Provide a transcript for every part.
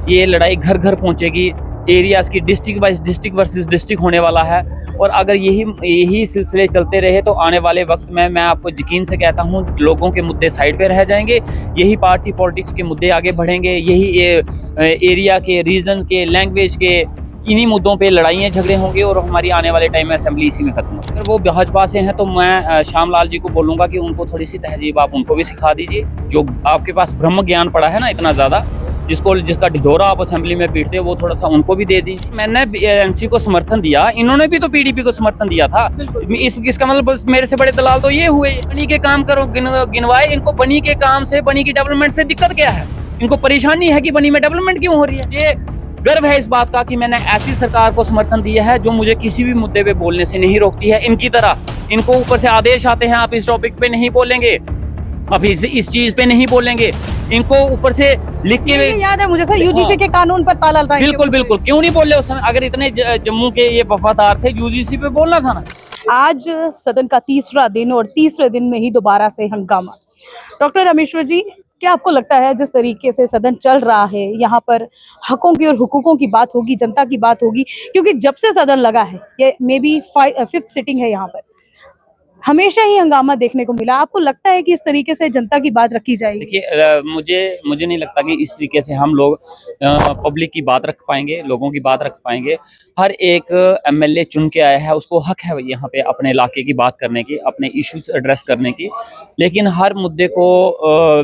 ये लड़ाई घर घर पहुंचेगी, एरियाज़ की district wise district versus district होने वाला है। और अगर यही सिलसिले चलते रहे तो आने वाले वक्त में मैं आपको यकीन से कहता हूँ लोगों के मुद्दे साइड पे रह जाएंगे, यही पार्टी पॉलिटिक्स के मुद्दे आगे बढ़ेंगे, यही एरिया के, रीजन के, लैंग्वेज के, इन्हीं मुद्दों पे लड़ाइयाँ झगड़े होंगे और हमारी आने वाले टाइम में असेंबली इसी में खत्म होगी। अगर वो भाजपा से हैं तो मैं श्यामलाल जी को बोलूँगा कि उनको थोड़ी सी तहजीब आप उनको भी सिखा दीजिए। जो आपके पास ब्रह्म ज्ञान पड़ा है ना इतना ज़्यादा, जिसका ढिढोरा आप असेंबली में पीटते हो, वो थोड़ा सा उनको भी दे दीजिए। मैंने एनसी को समर्थन दिया, इन्होंने भी तो पीडीपी को समर्थन दिया था। इसका मतलब मेरे से बड़े दलाल तो ये हुए। बनी के काम करो गिनवाए, इनको बनी के काम से, बनी की डेवलपमेंट से दिक्कत क्या है? इनको परेशानी है कि बनी में डेवलपमेंट क्यों हो रही है? ये गर्व है इस बात का कि मैंने ऐसी सरकार को समर्थन दिया है जो मुझे किसी भी मुद्दे पे बोलने से नहीं रोकती है। इनकी तरह इनको ऊपर से आदेश आते हैं, आप इस टॉपिक पे नहीं बोलेंगे, आप इस चीज पे नहीं बोलेंगे, इनको ऊपर से लिख के याद है मुझे सर, यूजीसी के कानून पर ताला लगा। बिल्कुल बिल्कुल, क्यों नहीं बोले उस समय? अगर इतने जम्मू के ये वफादार थे, यूजीसी पे बोलना था ना। आज सदन का तीसरा दिन और तीसरे दिन में ही दोबारा से हंगामा। डॉक्टर रामेश्वर जी, क्या आपको लगता है जिस तरीके से सदन चल रहा है, यहाँ पर हकों की और हुकूकों की बात होगी, जनता की बात होगी, क्योंकि जब से सदन लगा है, ये मे बी 5th सिटिंग है, यहाँ पर हमेशा ही हंगामा देखने को मिला। आपको लगता है कि इस तरीके से जनता की बात रखी जाएगी? देखिए, मुझे नहीं लगता कि इस तरीके से हम लोग पब्लिक की बात रख पाएंगे, लोगों की बात रख पाएंगे। हर एक एमएलए चुन के आया है, उसको हक है यहाँ पे अपने इलाके की बात करने की, अपने इश्यूज एड्रेस करने की। लेकिन हर मुद्दे को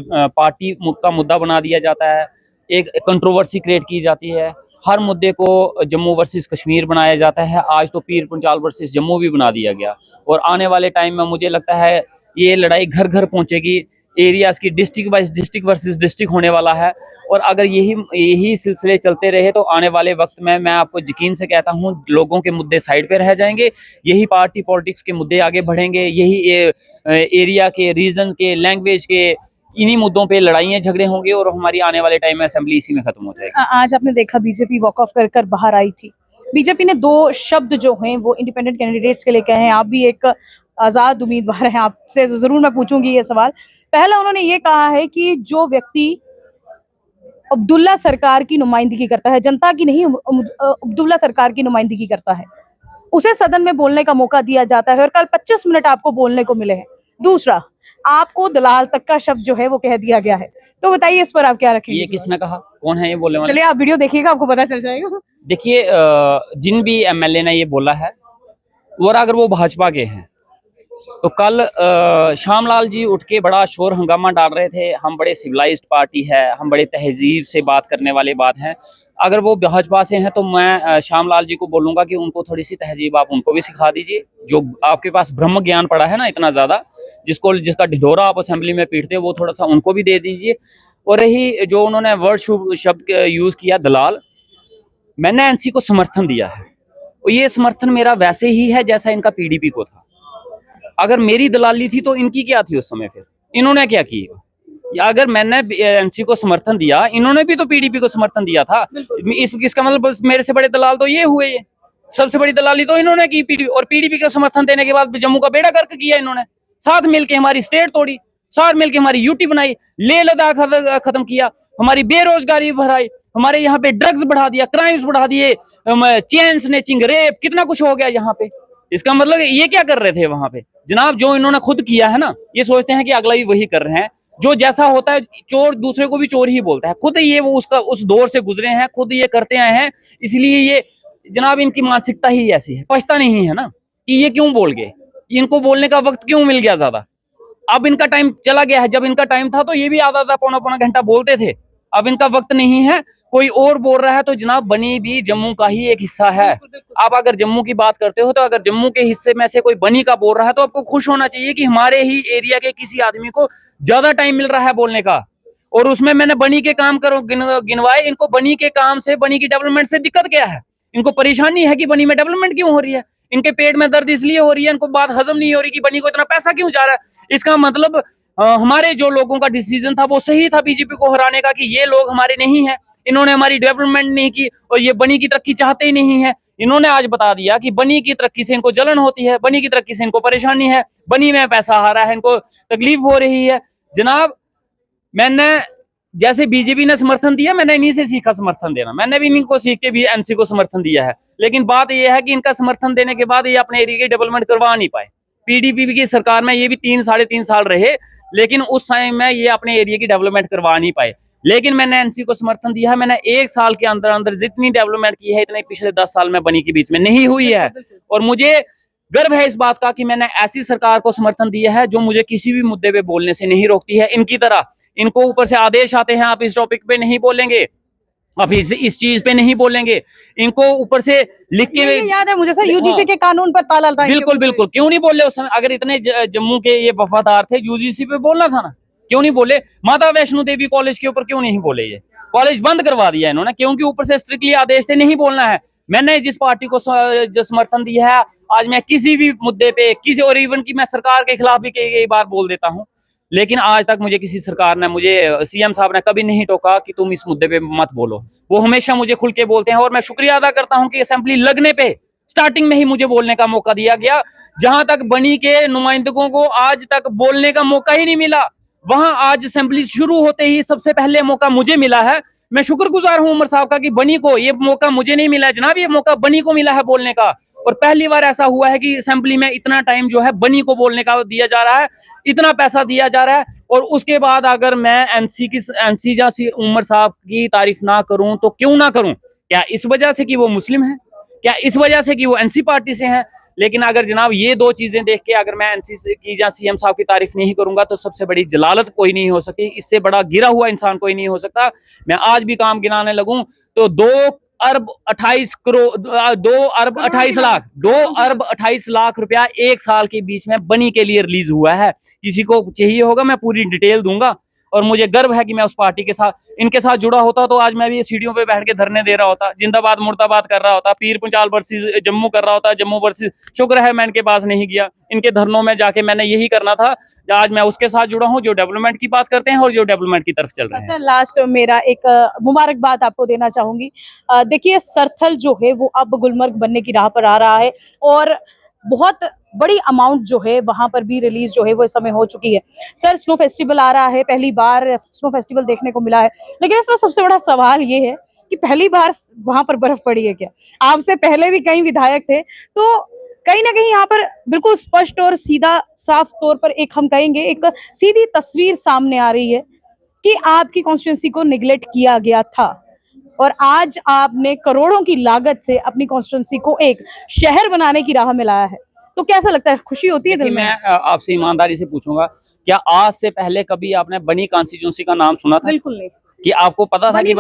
पार्टी का मुद्दा बना दिया जाता है, एक कंट्रोवर्सी क्रिएट की जाती है। हर मुद्दे को जम्मू वर्सेस कश्मीर बनाया जाता है। आज तो पीर पंचाल वर्सेस जम्मू भी बना दिया गया। और आने वाले टाइम में मुझे लगता है ये लड़ाई घर घर पहुंचेगी, एरियाज़ की district wise district versus district होने वाला है। और अगर यही सिलसिले चलते रहे तो आने वाले वक्त में मैं आपको यकीन से कहता हूँ लोगों के मुद्दे साइड पे रह जाएंगे, यही पार्टी पॉलिटिक्स के मुद्दे आगे बढ़ेंगे, यही एरिया के, रीजन के, लैंग्वेज के, इन्हीं मुद्दों पे लड़ाइयाँ झगड़े होंगे और हमारी आने वाले टाइम में असेंबली इसी में खत्म हो जाएगी। आज आपने देखा बीजेपी वॉक ऑफ कर बाहर आई थी। बीजेपी ने 2 शब्द जो हैं वो इंडिपेंडेंट कैंडिडेट्स के लिए कहे हैं। आप भी एक आजाद उम्मीदवार हैं, आपसे तो जरूर मैं पूछूंगी ये सवाल। पहला उन्होंने ये कहा है कि जो व्यक्ति अब्दुल्ला सरकार की नुमाइंदगी करता है, जनता की नहीं, अब्दुल्ला सरकार की नुमाइंदगी करता है, उसे सदन में बोलने का मौका दिया जाता है और कल 25 मिनट आपको बोलने को मिले हैं। दूसरा, आपको दलाल तक का शब्द जो है वो कह दिया गया है। तो बताइए इस पर आप क्या रखेंगे? ये किसने कहा? कौन है ये बोलने वाला? चलिए आप वीडियो देखिएगा, आपको पता चल जाएगा। देखिए, जिन भी एमएलए ने ये बोला है और अगर वो भाजपा के हैं तो कल श्यामलाल जी उठ के बड़ा शोर हंगामा डाल रहे थे, हम बड़े सिविलाइज्ड पार्टी है, हम बड़े तहजीब से बात करने वाले बात हैं। अगर वो भाजपा से हैं तो मैं श्यामलाल जी को बोलूँगा कि उनको थोड़ी सी तहजीब आप उनको भी सिखा दीजिए। जो आपके पास ब्रह्म ज्ञान पड़ा है ना इतना ज़्यादा, जिसका ढिढोरा आप असेंबली में पीटते हो, वो थोड़ा सा उनको भी दे दीजिए। और रही जो उन्होंने वर्ड शब्द यूज़ किया दलाल, मैंने एनसी को समर्थन दिया है और ये समर्थन मेरा वैसे ही है जैसा इनका पीडीपी को था। अगर मेरी दलाली थी तो इनकी क्या थी उस समय? फिर इन्होंने क्या किया? अगर मैंने एनसी को समर्थन दिया, इन्होंने भी तो पीडीपी को समर्थन दिया था। इसका मतलब मेरे से बड़े दलाल तो ये हुए। ये सबसे बड़ी दलाली तो इन्होंने की पीडीपी, और पीडीपी का समर्थन देने के बाद जम्मू का बेड़ा गर्क किया इन्होंने। साथ मिलकर हमारी स्टेट तोड़ी, साथ मिलकर हमारी यूटी बनाई, लेह लद्दाख खत्म किया, हमारी बेरोजगारी बढ़ाई, हमारे यहाँ पे ड्रग्स बढ़ा दिया, क्राइम्स बढ़ा दिए, चेन स्नैचिंग, रेप, कितना कुछ हो गया यहाँ पे। इसका मतलब ये क्या कर रहे थे वहां पे जनाब? जो इन्होंने खुद किया है ना, ये सोचते हैं कि अगला भी वही कर रहे हैं। जो जैसा होता है चोर दूसरे को भी चोर ही बोलता है। खुद ये वो उस दौर से गुजरे हैं, खुद ये करते आए हैं, इसलिए ये जनाब इनकी मानसिकता ही ऐसी है। पछता नहीं है ना कि ये क्यों बोल गए, इनको बोलने का वक्त क्यों मिल गया ज्यादा। अब इनका टाइम चला गया है। जब इनका टाइम था तो ये भी आधा पौना घंटा बोलते थे। अब इनका वक्त नहीं है, कोई और बोल रहा है तो जनाब बनी भी जम्मू का ही एक हिस्सा है। आप अगर जम्मू की बात करते हो तो अगर जम्मू के हिस्से में से कोई बनी का बोल रहा है तो आपको खुश होना चाहिए कि हमारे ही एरिया के किसी आदमी को ज्यादा टाइम मिल रहा है बोलने का। और उसमें मैंने बनी के काम गिनवाए। इनको बनी के काम से, बनी की डेवलपमेंट से दिक्कत क्या है? इनको परेशानी है कि बनी में डेवलपमेंट क्यों हो रही है? इनके पेट में दर्द इसलिए हो रही है, इनको बात हजम नहीं हो रही कि बनी को इतना पैसा क्यों जा रहा है। इसका मतलब हमारे जो लोगों का डिसीजन था वो सही था बीजेपी को हराने का, कि ये लोग हमारे नहीं है, इन्होंने हमारी डेवलपमेंट नहीं की और ये बनी की तरक्की चाहते ही नहीं है। इन्होंने आज बता दिया कि बनी की तरक्की से इनको जलन होती है, बनी की तरक्की से इनको परेशानी है, बनी में पैसा आ रहा है, इनको तकलीफ हो रही है। जनाब, मैंने जैसे बीजेपी ने समर्थन दिया, मैंने इन्हीं से सीखा समर्थन देना। मैंने भी इन्हीं को सीख के भी एनसी को समर्थन दिया है। लेकिन बात यह है कि इनका समर्थन देने के बाद ये अपने एरिया की डेवलपमेंट करवा नहीं पाए। पीडीपी की सरकार में ये भी 3-3.5 साल रहे, लेकिन उस टाइम में ये अपने एरिया की डेवलपमेंट करवा नहीं पाए। लेकिन मैंने एनसी को समर्थन दिया है। मैंने 1 साल के अंदर अंदर जितनी डेवलपमेंट की है, इतने पिछले 10 साल में बनी के बीच में नहीं हुई है। और मुझे गर्व है इस बात का कि मैंने ऐसी सरकार को समर्थन दिया है जो मुझे किसी भी मुद्दे पे बोलने से नहीं रोकती है। इनकी तरह इनको ऊपर से आदेश आते हैं, आप इस टॉपिक पे नहीं बोलेंगे, आप इस चीज पे नहीं बोलेंगे। इनको ऊपर से लिख के ये याद है मुझे सर, यूजीसी के कानून पर ताला था। बिल्कुल बिल्कुल, क्यों नहीं बोले उस समय? अगर इतने जम्मू के ये वफादार थे, यूजीसी पे बोलना था ना, क्यों नहीं बोले? माता वैष्णो देवी कॉलेज के ऊपर क्यों नहीं बोले? ये कॉलेज बंद करवा दिया इन्होंने, क्योंकि ऊपर से स्ट्रिक्टली आदेश थे नहीं बोलना है। मैंने जिस पार्टी को जो समर्थन दिया है, आज मैं किसी भी मुद्दे पे, किसी और इवन की मैं सरकार के खिलाफ भी कई बार बोल देता हूँ, लेकिन आज तक मुझे किसी सरकार ने, मुझे सीएम साहब ने कभी नहीं टोका कि तुम इस मुद्दे पे मत बोलो। वो हमेशा मुझे खुल के बोलते हैं और मैं शुक्रिया अदा करता हूं कि असेंबली लगने पे स्टार्टिंग में ही मुझे बोलने का मौका दिया गया। जहां तक बनी के नुमाइंदों को आज तक बोलने का मौका ही नहीं मिला, वहां आज असेंबली शुरू होते ही सबसे पहले मौका मुझे मिला है। मैं शुक्रगुजार हूं उमर साहब का कि बनी को ये मौका मुझे नहीं मिला है जनाब, ये मौका बनी को मिला है बोलने का। और पहली बार ऐसा हुआ है कि असेंबली में इतना टाइम जो है बनी को बोलने का दिया जा रहा है, इतना पैसा दिया जा रहा है। और उसके बाद अगर मैं एनसी जैसी उमर साहब की तारीफ ना करूं तो क्यों ना करूं? क्या इस वजह से कि वो मुस्लिम है? क्या इस वजह से कि वो एनसी पार्टी से हैं? लेकिन अगर जनाब ये 2 चीजें देख के अगर मैं एनसी की या सीएम साहब की तारीफ नहीं करूंगा तो सबसे बड़ी जलालत कोई नहीं हो सकती, इससे बड़ा गिरा हुआ इंसान कोई नहीं हो सकता। मैं आज भी काम गिनाने लगूं तो 2 अरब 28 करोड़ 2 अरब 28 लाख 2 अरब 28 लाख रुपया 1 साल के बीच में बनी के लिए रिलीज हुआ है। किसी को चाहिए होगा मैं पूरी डिटेल दूंगा। और मुझे गर्व है कि मैं उस पार्टी के साथ, इनके साथ जुड़ा होता तो आज मैं भी सीढ़ियों पे बैठ के धरने दे रहा होता, जिंदाबाद मुर्दाबाद कर रहा होता, पीर पंचाल वर्सेस जम्मू कर रहा होता, जम्मू वर्सेस। शुक्र है मैं इनके पास नहीं गया, इनके धरनों में जाके मैंने यही करना था। आज मैं उसके साथ जुड़ा हूँ जो डेवलपमेंट की बात करते हैं और जो डेवलपमेंट की तरफ चल रहे हैं। सर लास्ट मेरा एक मुबारकबाद आपको देना चाहूंगी। देखिए सरथल जो है वो अब गुलमर्ग बनने की राह पर आ रहा है और बहुत बड़ी अमाउंट जो है वहां पर भी रिलीज जो है वो इस समय हो चुकी है। सर स्नो फेस्टिवल आ रहा है, पहली बार स्नो फेस्टिवल देखने को मिला है, लेकिन इसमें सबसे बड़ा सवाल ये है कि पहली बार वहां पर बर्फ पड़ी है क्या? आपसे पहले भी कई विधायक थे, तो कहीं ना कहीं यहाँ पर बिल्कुल स्पष्ट और सीधा साफ तौर पर एक हम कहेंगे एक सीधी तस्वीर सामने आ रही है कि आपकी कॉन्स्टिट्यूंसी को निगलेक्ट किया गया था और आज आपने करोड़ों की लागत से अपनी कॉन्स्टिट्यूंसी को एक शहर बनाने की राह में लाया है। तो कैसा लगता है, खुशी होती है दिल में? मैं आपसे ईमानदारी से पूछूंगा, क्या आज से पहले कभी आपने बनी कॉन्स्टिट्यूंसी का नाम सुना था? बिल्कुल नहीं। कि आपको पता था कि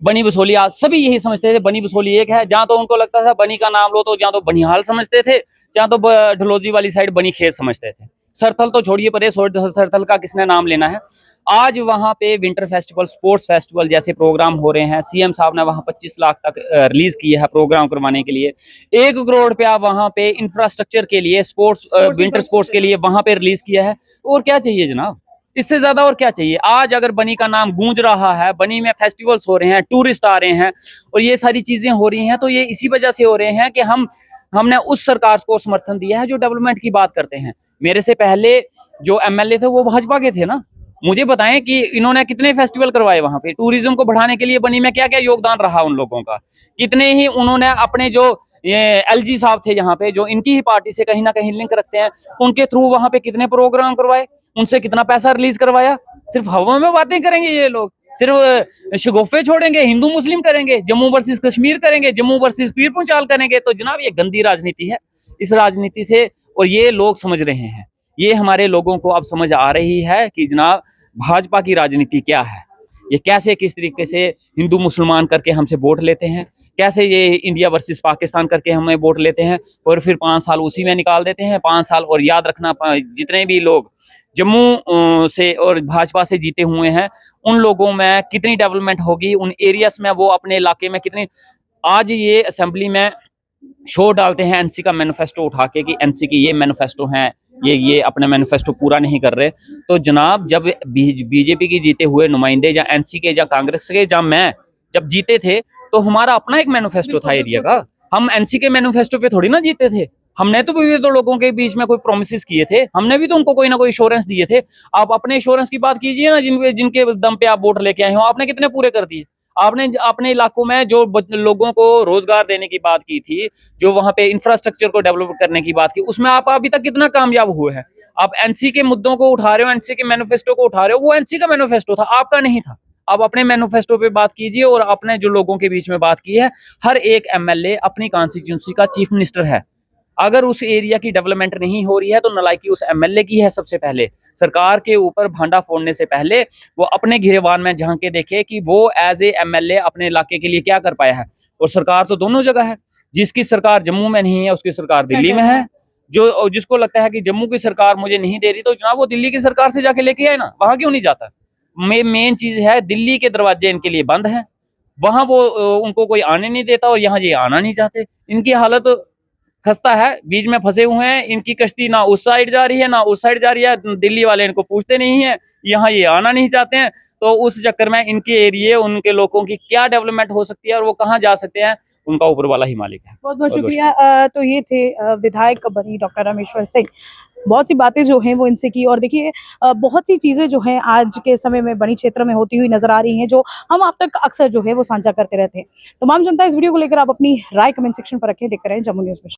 बनी बसोली, आज सभी यही समझते थे बनी बसोली एक है। जहां तो उनको लगता था बनी का नाम लो तो जहां तो बनिहाल समझते थे, जहां तो ढलोजी वाली साइड बनी खेत समझते थे। सरथल तो छोड़िए परे, सरथल का किसने नाम लेना है। आज वहां पे विंटर फेस्टिवल, स्पोर्ट्स फेस्टिवल जैसे प्रोग्राम हो रहे हैं। सीएम साहब ने वहां 25 लाख तक रिलीज किए हैं प्रोग्राम करवाने के लिए। 1 करोड़ रुपया वहां पे इंफ्रास्ट्रक्चर के लिए, स्पोर्ट्स विंटर स्पोर्ट्स के लिए वहां पे रिलीज किया है। और क्या चाहिए जनाब, इससे ज्यादा और क्या चाहिए? आज अगर बनी का नाम गूंज रहा है, बनी में फेस्टिवल्स हो रहे हैं, टूरिस्ट आ रहे हैं और ये सारी चीजें हो रही हैं, तो ये इसी वजह से हो रहे हैं कि हमने उस सरकार को समर्थन दिया है जो डेवलपमेंट की बात करते हैं। मेरे से पहले जो एमएलए थे वो भाजपा के थे ना। मुझे बताएं कि इन्होंने कितने फेस्टिवल करवाए वहां पे, टूरिज्म को बढ़ाने के लिए बनी में क्या क्या योगदान रहा उन लोगों का। कितने ही उन्होंने अपने जो ये एलजी साहब थे यहाँ पे, जो इनकी ही पार्टी से कहीं ना कहीं लिंक रखते हैं, उनके थ्रू वहां पे कितने प्रोग्राम करवाए, उनसे कितना पैसा रिलीज करवाया। सिर्फ हवा में बातें करेंगे ये लोग, सिर्फ शगुफे छोड़ेंगे, हिंदू मुस्लिम करेंगे, जम्मू वर्सेस कश्मीर करेंगे, जम्मू वर्सेस पीर पंचाल करेंगे। तो जनाब ये गंदी राजनीति है। इस राजनीति से, और ये लोग समझ रहे हैं, ये हमारे लोगों को अब समझ आ रही है कि जनाब भाजपा की राजनीति क्या है। ये कैसे किस तरीके से हिंदू मुसलमान करके हमसे वोट लेते हैं, कैसे ये इंडिया वर्सेस पाकिस्तान करके हमें वोट लेते हैं और फिर 5 साल उसी में निकाल देते हैं। 5 साल, और याद रखना जितने भी लोग जम्मू से और भाजपा से जीते हुए हैं, उन लोगों में कितनी डेवलपमेंट होगी, उन एरियाज में वो अपने इलाके में कितनी। आज ये असेंबली में शो डालते हैं एनसी का मैनिफेस्टो उठा के कि एनसी की ये मैनिफेस्टो हैं, ये अपना मैनिफेस्टो पूरा नहीं कर रहे। तो जनाब जब बीजेपी की जीते हुए नुमाइंदे या एनसी के या कांग्रेस के या मैं जब जीते थे तो हमारा अपना एक मैनिफेस्टो था एरिया का। हम एनसी के मैनिफेस्टो पे थोड़ी ना जीते थे, हमने तो भी तो लोगों के बीच में कोई प्रोमिस किए थे, हमने भी तो उनको कोई ना कोई इंश्योरेंस दिए थे। आप अपने इंश्योरेंस की बात कीजिए ना, जिनके दम पे आप वोट लेके आए हो, आपने कितने पूरे कर दिए? आपने अपने इलाकों में जो लोगों को रोजगार देने की बात की थी, जो वहां पे इंफ्रास्ट्रक्चर को डेवलप करने की बात की, उसमें आप अभी तक कितना कामयाब हुए हैं? आप एनसी के मुद्दों को उठा रहे हो, एनसी के मैनिफेस्टो को उठा रहे हो, वो एनसी का मैनिफेस्टो था, आपका नहीं था। आप अपने मैनिफेस्टो पे बात कीजिए और अपने जो लोगों के बीच में बात की है। हर एक एमएलए अपनी कॉन्स्टिट्यूंसी का चीफ मिनिस्टर है। अगर उस एरिया की डेवलपमेंट नहीं हो रही है तो नालायकी उस एमएलए की है। सबसे पहले सरकार के ऊपर भांडा फोड़ने से पहले वो अपने गिरेबान में झांक के देखे कि वो एज ए एमएलए अपने इलाके के लिए क्या कर पाया है। और सरकार तो दोनों जगह है, जिसकी सरकार जम्मू में नहीं है उसकी सरकार दिल्ली में है। जो जिसको लगता है कि जम्मू की सरकार मुझे नहीं दे रही तो जनाब वो दिल्ली की सरकार से जाके लेके आए ना, वहां क्यों नहीं जाता? मेन चीज है दिल्ली के दरवाजे इनके लिए बंद हैं, वहां वो उनको कोई आने नहीं देता और यहाँ ये आना नहीं चाहते। इनकी हालत खस्ता है, बीच में फंसे हुए हैं। इनकी कश्ती ना उस साइड जा रही है ना उस साइड जा रही है, दिल्ली वाले इनको पूछते नहीं है, यहाँ ये आना नहीं चाहते हैं। तो उस चक्कर में इनके एरिए उनके लोगों की क्या डेवलपमेंट हो सकती है और वो कहाँ जा सकते हैं, उनका ऊपर वाला ही मालिक है। बहुत बहुत शुक्रिया। तो ये थे विधायक बनी डॉक्टर रामेश्वर सिंह। बहुत सी बातें जो हैं वो इनसे की, और देखिए बहुत सी चीज़ें जो हैं आज के समय में बड़ी क्षेत्र में होती हुई नजर आ रही हैं, जो हम आप तक अक्सर जो है वो साझा करते रहते हैं। तमाम जनता इस वीडियो को लेकर आप अपनी राय कमेंट सेक्शन पर रखें। देखते रहें जम्मू न्यूज़ में।